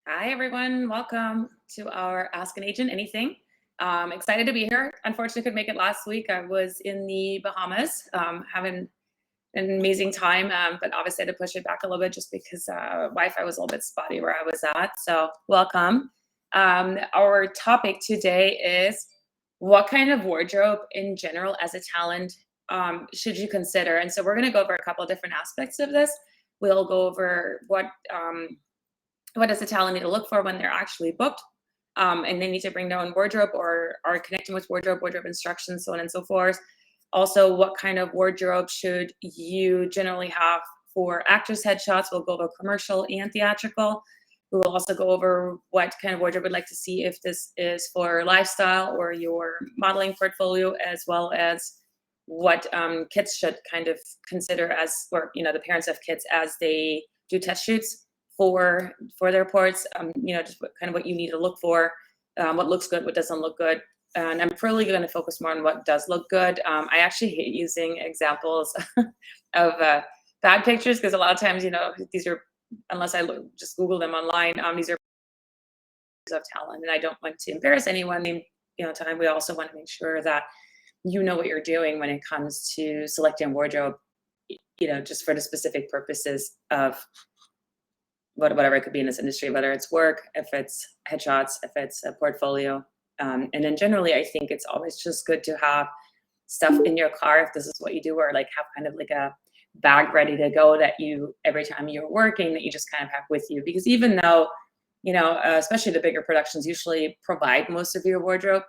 Hi, everyone. Welcome to our Ask an Agent Anything. Excited to be here. Unfortunately, couldn't make it last week. I was in the Bahamas having an amazing time, but obviously I had to push it back a little bit just because Wi-Fi was a little bit spotty where I was at. So welcome. Our topic today is what kind of wardrobe in general as a talent should you consider? And so we're going to go over a couple of different aspects of this. We'll go over what does the talent need to look for when they're actually booked, and they need to bring their own wardrobe or are connecting with wardrobe instructions, so on and so forth. Also, what kind of wardrobe should you generally have for actress headshots? We'll go over commercial and theatrical. We will also go over what kind of wardrobe we'd like to see if this is for lifestyle or your modeling portfolio, as well as what kids should kind of consider as, or the parents of kids as they do test shoots for their reports. Just what you need to look for, what looks good, what doesn't look good. And I'm really going to focus more on what does look good. I actually hate using examples of bad pictures because a lot of times, these are, unless I just Google them online, these are of talent, and I don't want to embarrass anyone. Time we also want to make sure that you know what you're doing when it comes to selecting wardrobe, just for the specific purposes of whatever it could be in this industry, whether it's work, if it's headshots, if it's a portfolio. And then generally, I think it's always just good to have stuff in your car if this is what you do, or like have kind of like a bag ready to go that you, every time you're working, that you just kind of have with you. Because even though, especially the bigger productions usually provide most of your wardrobe,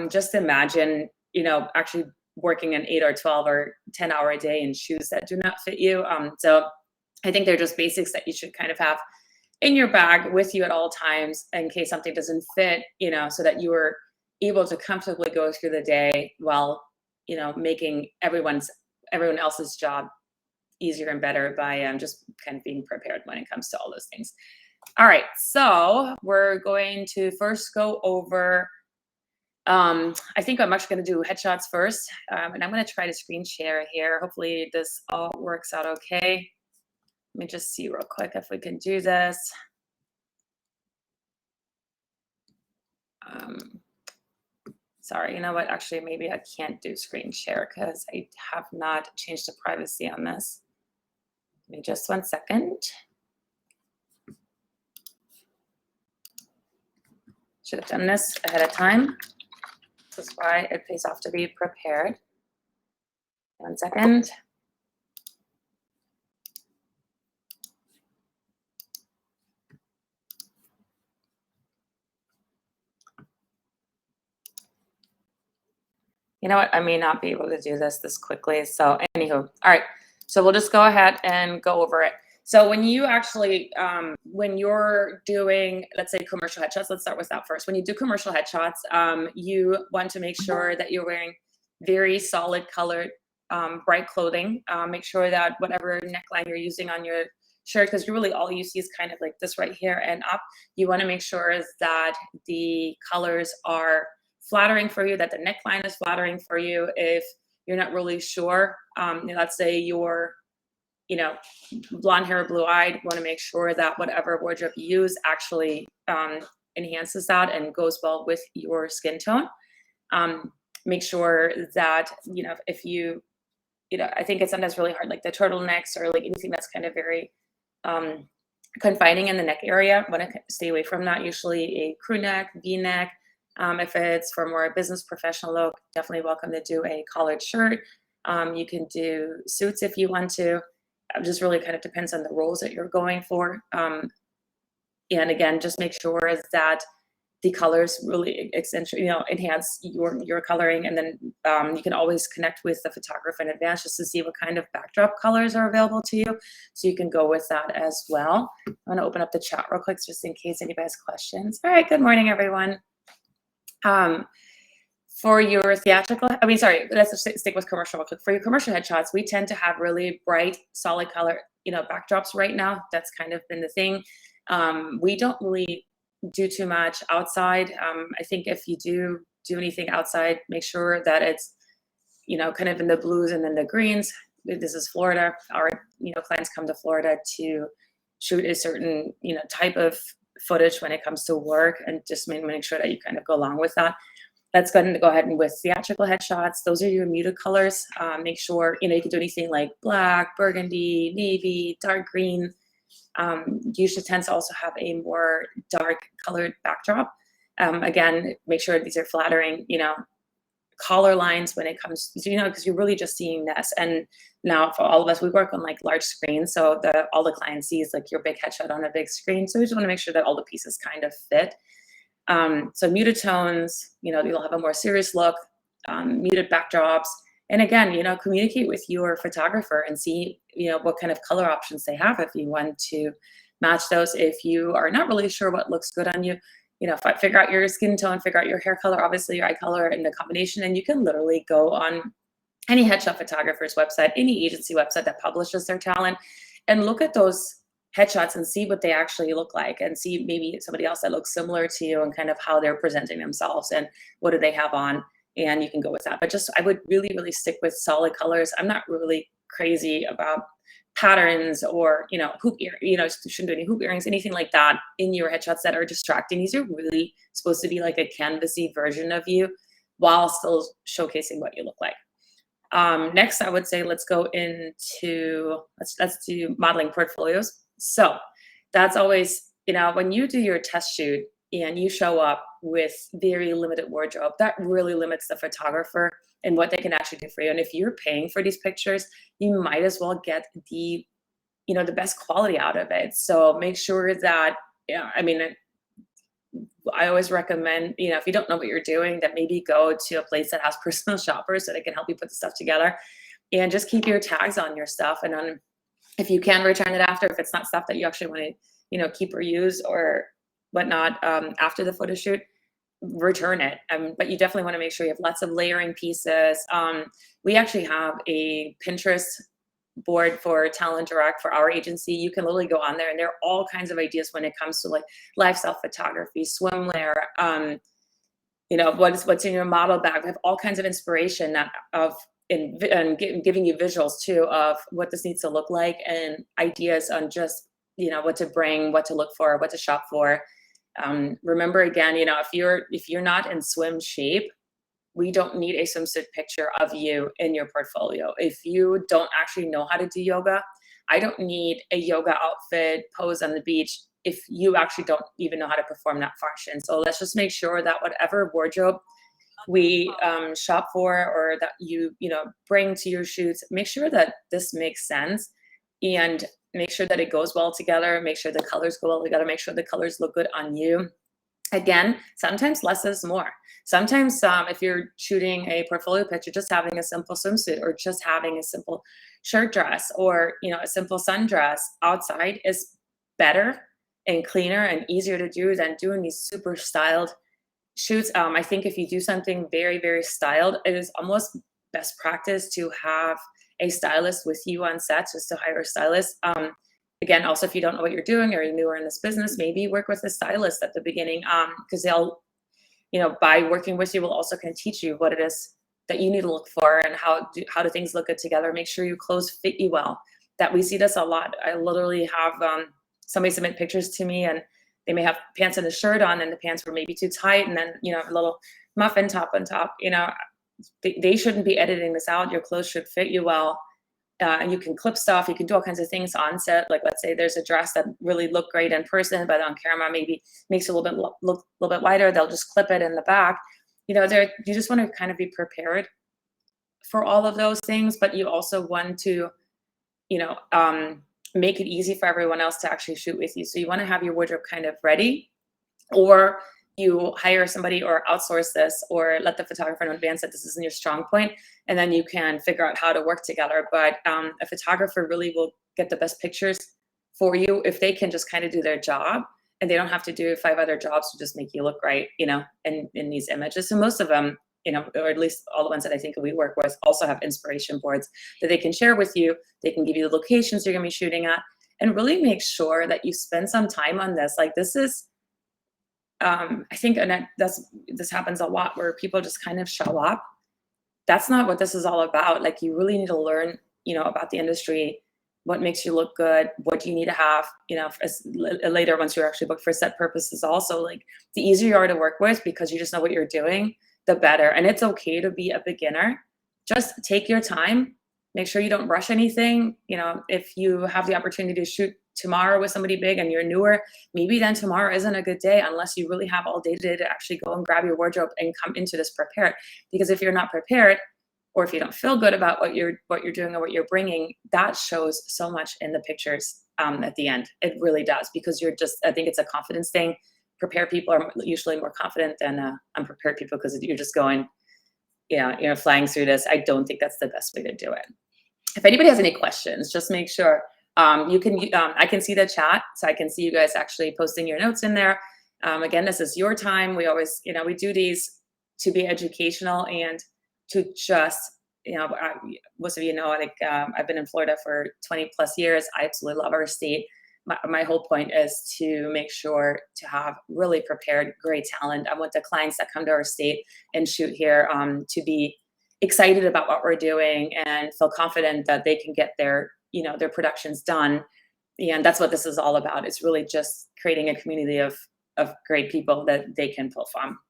just imagine, actually working an 8 or 12 or 10-hour a day in shoes that do not fit you. So I think they're just basics that you should kind of have in your bag with you at all times in case something doesn't fit, so that you are able to comfortably go through the day while, making everyone else's job easier and better by just kind of being prepared when it comes to all those things. All right, so we're going to first go over, I think I'm actually going to do headshots first, and I'm going to try to screen share here. Hopefully this all works out okay. Let me just see real quick if we can do this. Sorry, you know what? Actually, maybe I can't do screen share because I have not changed the privacy on this. Give me just 1 second. Should have done this ahead of time. This is why it pays off to be prepared. 1 second. You know what? I may not be able to do this quickly. So anywho, all right. So we'll just go ahead and go over it. So when you actually, when you're doing, let's say commercial headshots, let's start with that first. When you do commercial headshots, you want to make sure that you're wearing very solid colored, bright clothing. Make sure that whatever neckline you're using on your shirt, because really all you see is kind of like this right here and up. You want to make sure is that the colors are flattering for you, that the neckline is flattering for you. If you're not really sure, let's say you're, blonde hair, blue eyed, want to make sure that whatever wardrobe you use actually enhances that and goes well with your skin tone. Make sure that, if you, I think it's sometimes really hard, like the turtlenecks or like anything that's kind of very confining in the neck area. Want to stay away from that. Usually a crew neck, V-neck. If it's for more business professional look, definitely welcome to do a collared shirt. You can do suits if you want to. It just really kind of depends on the roles that you're going for. And again, just make sure is that the colors really enhance your coloring. And then you can always connect with the photographer in advance just to see what kind of backdrop colors are available to you. So you can go with that as well. I'm gonna open up the chat real quick just in case anybody has questions. All right, good morning, everyone. For your theatrical, let's just stick with commercial real quick. For your commercial headshots, we tend to have really bright, solid color, backdrops right now. That's kind of been the thing. We don't really do too much outside. I think if you do anything outside, make sure that it's, kind of in the blues and then the greens. This is Florida. Our, clients come to Florida to shoot a certain, type of footage when it comes to work, and just make sure that you kind of go along with that. Let's go ahead and with theatrical headshots. Those are your muted colors. Make sure, you can do anything like black, burgundy, navy, dark green. Usually tends to also have a more dark colored backdrop. Again, make sure these are flattering, color lines when it comes to, because you're really just seeing this. And now for all of us, we work on like large screens. So all the client sees like your big headshot on a big screen. So we just want to make sure that all the pieces kind of fit. So muted tones, you'll have a more serious look, muted backdrops. And again, communicate with your photographer and see, what kind of color options they have if you want to match those. If you are not really sure what looks good on you, figure out your skin tone, figure out your hair color, obviously your eye color, and the combination. And you can literally go on any headshot photographer's website, any agency website that publishes their talent, and look at those headshots and see what they actually look like, and see maybe somebody else that looks similar to you and kind of how they're presenting themselves and what do they have on. And you can go with that. But I would really, really stick with solid colors. I'm not really crazy about patterns or, hoop ear, shouldn't do any hoop earrings, anything like that in your headshots that are distracting. These are really supposed to be like a canvasy version of you while still showcasing what you look like. Next, I would say let's go into, let's do modeling portfolios. So that's always, when you do your test shoot and you show up with very limited wardrobe, that really limits the photographer and what they can actually do for you. And if you're paying for these pictures, you might as well get the best quality out of it. So make sure that, I always recommend, if you don't know what you're doing, that maybe go to a place that has personal shoppers so they can help you put the stuff together, and just keep your tags on your stuff. And then if you can return it after, if it's not stuff that you actually want to, keep or use or whatnot, after the photo shoot, return it. But you definitely want to make sure you have lots of layering pieces. We actually have a Pinterest board for Talent Direct for our agency. You can literally go on there, and there are all kinds of ideas when it comes to like lifestyle photography, swimwear, what's in your model bag. We have all kinds of inspiration and giving you visuals too of what this needs to look like, and ideas on just what to bring, what to look for, what to shop for. Remember again, if you're not in swim shape, we don't need a swimsuit picture of you in your portfolio. If you don't actually know how to do yoga, I don't need a yoga outfit pose on the beach if you actually don't even know how to perform that function. So let's just make sure that whatever wardrobe we shop for, or that you bring to your shoots, make sure that this makes sense, and make sure that it goes well together. Make sure the colors go well together. Make sure the colors look good on you. Again, sometimes less is more. Sometimes if you're shooting a portfolio picture, just having a simple swimsuit or just having a simple shirt dress or a simple sundress outside is better and cleaner and easier to do than doing these super styled shoots. I think if you do something very, very styled, it is almost best practice to have a stylist with you on set, just to hire a stylist. Again, also, if you don't know what you're doing or you're newer in this business, maybe work with a stylist at the beginning, because they'll, by working with you, will also kind of teach you what it is that you need to look for and how do things look good together. Make sure your clothes fit you well. That we see this a lot. I literally have somebody submit pictures to me, and they may have pants and a shirt on, and the pants were maybe too tight, and then a little muffin top on top. They shouldn't be editing this out. Your clothes should fit you well. And you can clip stuff. You can do all kinds of things on set. Like, let's say there's a dress that really looked great in person, but on camera maybe makes it look a little bit wider. They'll just clip it in the back. You just want to kind of be prepared for all of those things, but you also want to, make it easy for everyone else to actually shoot with you. So you want to have your wardrobe kind of ready, or you hire somebody or outsource this, or let the photographer know in advance that this isn't your strong point, and then you can figure out how to work together. But a photographer really will get the best pictures for you if they can just kind of do their job, and they don't have to do 5 other jobs to just make you look right, in these images. So most of them, or at least all the ones that I think we work with, also have inspiration boards that they can share with you. They can give you the locations you're gonna be shooting at, and really make sure that you spend some time on this. Like, this is, I think, and this happens a lot, where people just kind of show up. That's not what this is all about. Like, you really need to learn, about the industry, what makes you look good, what do you need to have, later once you're actually booked for set purposes also, like the easier you are to work with because you just know what you're doing, the better. And it's okay to be a beginner. Just take your time, make sure you don't rush anything. If you have the opportunity to shoot tomorrow with somebody big and you're newer, maybe then tomorrow isn't a good day unless you really have all day today to actually go and grab your wardrobe and come into this prepared. Because if you're not prepared, or if you don't feel good about what you're doing or what you're bringing, that shows so much in the pictures at the end. It really does, because I think it's a confidence thing. Prepared people are usually more confident than unprepared people, because you're just going, flying through this. I don't think that's the best way to do it. If anybody has any questions, just make sure I can see the chat, so I can see you guys actually posting your notes in there. Again, this is your time. We always, we do these to be educational and to just, most of you know, I've been in Florida for 20 plus years. I absolutely love our state. My whole point is to make sure to have really prepared, great talent. I want the clients that come to our state and shoot here to be excited about what we're doing and feel confident that they can get their productions done. And that's what this is all about. It's really just creating a community of great people that they can pull from.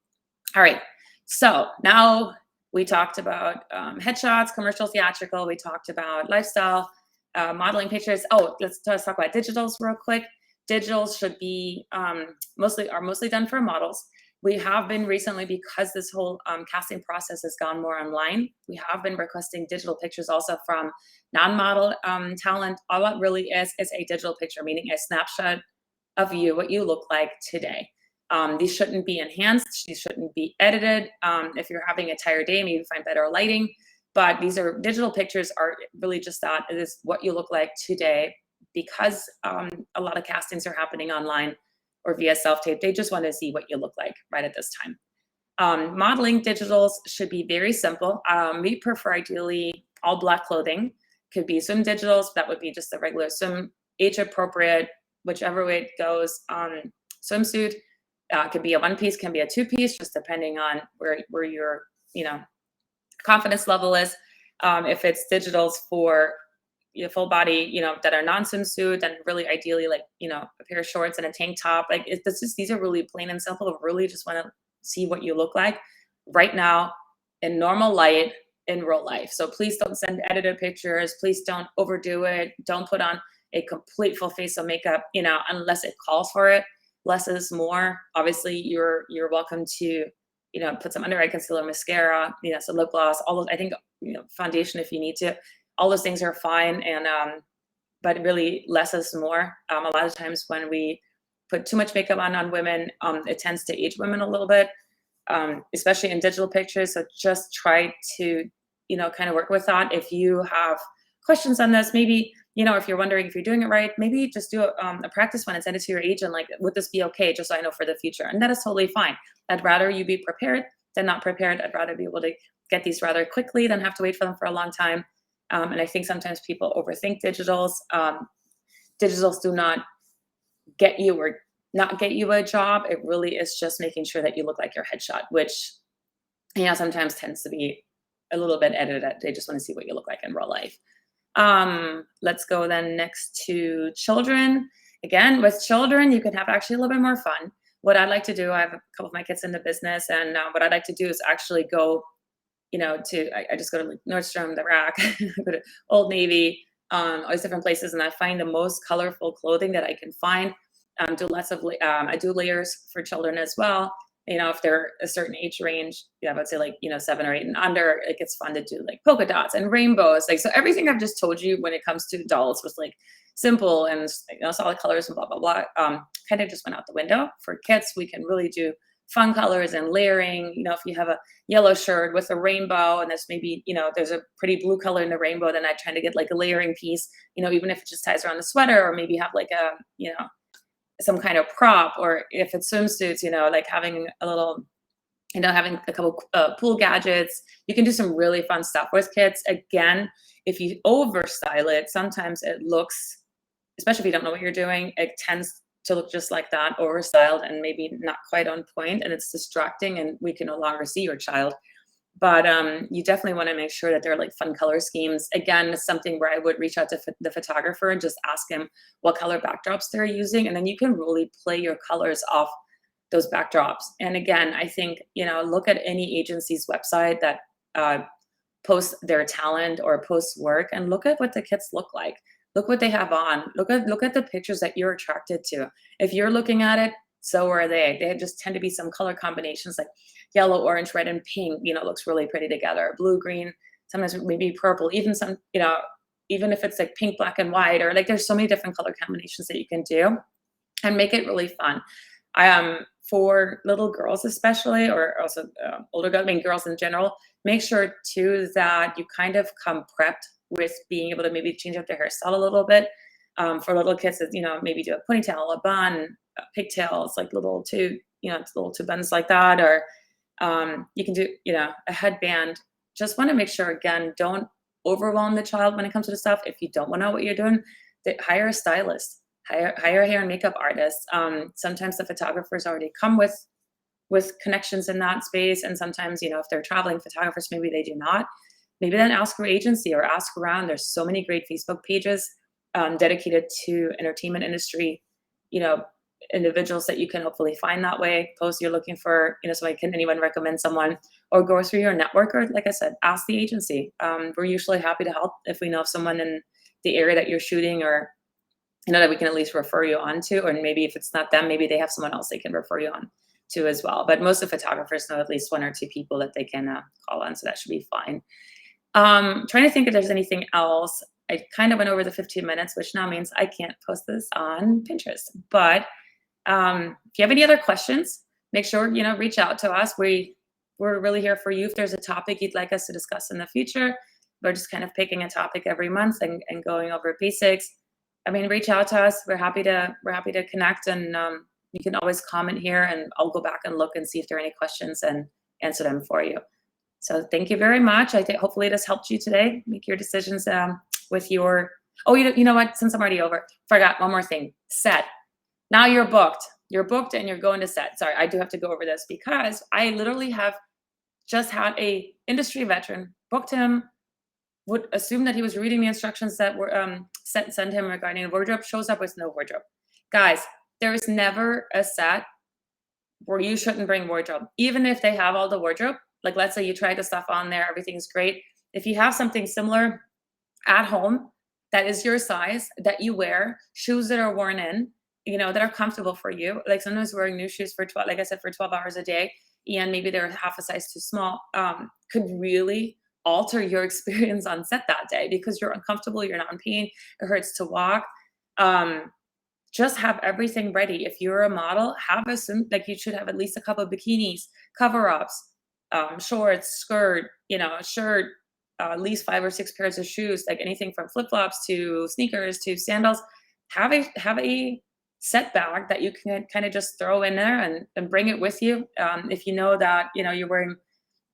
All right, so now we talked about headshots, commercial, theatrical. We talked about lifestyle, modeling pictures. Oh, let's talk about digitals real quick. Digitals should be mostly done for models. We have been recently, because this whole casting process has gone more online, we have been requesting digital pictures also from non-model talent. All it really is a digital picture, meaning a snapshot of you, what you look like today. These shouldn't be enhanced. These shouldn't be edited. If you're having a tired day, maybe find better lighting. But these are digital pictures, are really just that. It is what you look like today, because a lot of castings are happening online or via self-tape. They just want to see what you look like right at this time. Modeling digitals should be very simple. We prefer ideally all black clothing. Could be swim digitals. That would be just the regular swim, age appropriate, whichever way it goes. Swimsuit. Could be a one piece, can be a two piece, just depending on where your confidence level is. If it's digitals for full body, that are non-swimsuit, then really ideally like a pair of shorts and a tank top. Like these are really plain and simple. Really just want to see what you look like right now in normal light in real life. So please don't send edited pictures. Please don't overdo it. Don't put on a complete full face of makeup, unless it calls for it. Less is more. Obviously, you're welcome to, put some under eye concealer, mascara, some lip gloss, all those. I think, foundation if you need to. All those things are fine, and but really less is more. A lot of times when we put too much makeup on women, it tends to age women a little bit, especially in digital pictures. So just try to, kind of work with that. If you have questions on this, maybe. If you're wondering if you're doing it right, maybe just do a practice one and send it to your agent. Like, would this be okay? Just so I know for the future. And that is totally fine. I'd rather you be prepared than not prepared. I'd rather be able to get these rather quickly than have to wait for them for a long time. And I think sometimes people overthink digitals. Digitals do not get you or not get you a job. It really is just making sure that you look like your headshot, which, sometimes tends to be a little bit edited. They just want to see what you look like in real life. Let's go then next to children. Again, with children, you can have actually a little bit more fun. What I'd like to do, I have a couple of my kids in the business, and what I'd like to do is actually go, I just go to like Nordstrom, the Rack, go to Old Navy, all these different places, and I find the most colorful clothing that I can find. I do layers for children as well. If they're a certain age range, I would say like, 7 or 8 and under, it gets fun to do like polka dots and rainbows. Like, so everything I've just told you when it comes to adults was like simple and, solid colors and blah, blah, blah, kind of just went out the window. For kids, we can really do fun colors and layering. If you have a yellow shirt with a rainbow and there's maybe, there's a pretty blue color in the rainbow, then I try to get like a layering piece, even if it just ties around the sweater, or maybe have like a, some kind of prop, or if it's swimsuits, like having a little, having a couple pool gadgets. You can do some really fun stuff with kids. Again, if you overstyle it, sometimes it looks, especially if you don't know what you're doing, it tends to look just like that, overstyled and maybe not quite on point, and it's distracting, and we can no longer see your child. But you definitely want to make sure that they're like fun color schemes. Again, something where I would reach out to the photographer and just ask him what color backdrops they're using, and then you can really play your colors off those backdrops. And again, I think, look at any agency's website that posts their talent or posts work, and look at what the kids look like. Look what they have on. Look at the pictures that you're attracted to. If you're looking at it, so are they. They just tend to be some color combinations like yellow, orange, red, and pink, looks really pretty together. Blue, green, sometimes maybe purple, even some, even if it's like pink, black, and white, or like there's so many different color combinations that you can do and make it really fun. For little girls especially, or also older girls, I mean girls in general, make sure too that you kind of come prepped with being able to maybe change up their hairstyle a little bit. For little kids, maybe do a ponytail, a bun, pigtails, like little two buns like that, or you can do, a headband. Just want to make sure, again, don't overwhelm the child when it comes to the stuff. If you don't want to know what you're doing, hire a stylist, hire a hair and makeup artist. Sometimes the photographers already come with connections in that space. And sometimes, if they're traveling photographers, maybe they do not. Maybe then ask your agency or ask around. There's so many great Facebook pages dedicated to entertainment industry, individuals that you can hopefully find that way. Post you're looking for, so can anyone recommend someone, or go through your network, or like I said, ask the agency. We're usually happy to help if we know of someone in the area that you're shooting, or that we can at least refer you on to, or maybe if it's not them, maybe they have someone else they can refer you on to as well. But most of the photographers know at least one or two people that they can call on, so that should be fine. Trying to think if there's anything else. I kind of went over the 15 minutes, which now means I can't post this on Pinterest. But if you have any other questions, make sure, reach out to us. We're really here for you. If there's a topic you'd like us to discuss in the future, we're just kind of picking a topic every month and going over basics. Reach out to us. We're happy to connect, and you can always comment here, and I'll go back and look and see if there are any questions and answer them for you. So thank you very much. I think hopefully this helped you today make your decisions with your. Oh, you know what? Since I'm already over, forgot one more thing. Set. Now you're booked. You're booked and you're going to set. Sorry, I do have to go over this because I literally have just had a industry veteran, booked him, would assume that he was reading the instructions that were sent him regarding a wardrobe, shows up with no wardrobe. Guys, there is never a set where you shouldn't bring wardrobe. Even if they have all the wardrobe, like let's say you tried the stuff on there, everything's great. If you have something similar at home that is your size, that you wear, shoes that are worn in, that are comfortable for you. Like sometimes wearing new shoes for 12, like I said, for 12 hours a day, and maybe they're half a size too small, could really alter your experience on set that day because you're uncomfortable, you're not in pain, it hurts to walk. Just have everything ready. If you're a model, like you should have at least a couple of bikinis, cover-ups, shorts, skirt, a shirt, at least 5 or 6 pairs of shoes, like anything from flip-flops to sneakers to sandals. Have a set bag that you can kind of just throw in there and bring it with you. If you know that, you're wearing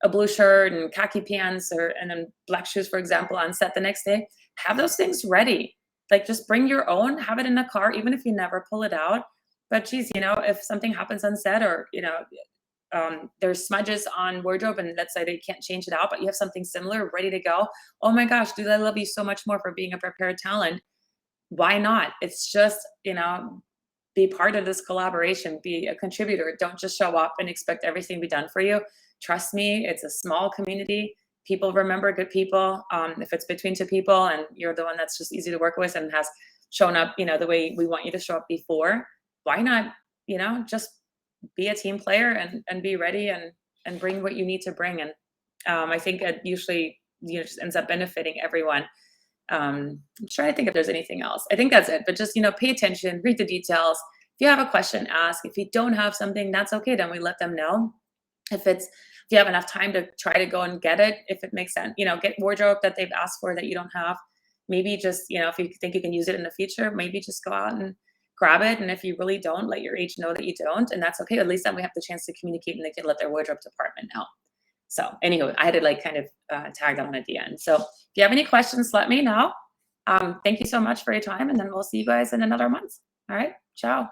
a blue shirt and khaki pants and then black shoes, for example, on set the next day, have those things ready. Like just bring your own, have it in the car, even if you never pull it out. But geez, if something happens on set, or, there's smudges on wardrobe and let's say they can't change it out, but you have something similar ready to go. Oh my gosh, dude, I love you so much more for being a prepared talent. Why not? It's just, be part of this collaboration, be a contributor. Don't just show up and expect everything to be done for you. Trust me, it's a small community. People remember good people. If it's between two people and you're the one that's just easy to work with and has shown up, the way we want you to show up before, why not, just be a team player and be ready and bring what you need to bring. And I think it usually, just ends up benefiting everyone. I'm trying to think if there's anything else. I think that's it. But just, pay attention, read the details. If you have a question, ask. If you don't have something, that's okay. Then we let them know. If you have enough time to try to go and get it, if it makes sense, get wardrobe that they've asked for that you don't have. Maybe just, if you think you can use it in the future, maybe just go out and grab it. And if you really don't, let your age know that you don't. And that's okay. At least then we have the chance to communicate and they can let their wardrobe department know. So anyway, I had to kind of tag that on at the end. So if you have any questions, let me know. Thank you so much for your time, and then we'll see you guys in another month. All right, ciao.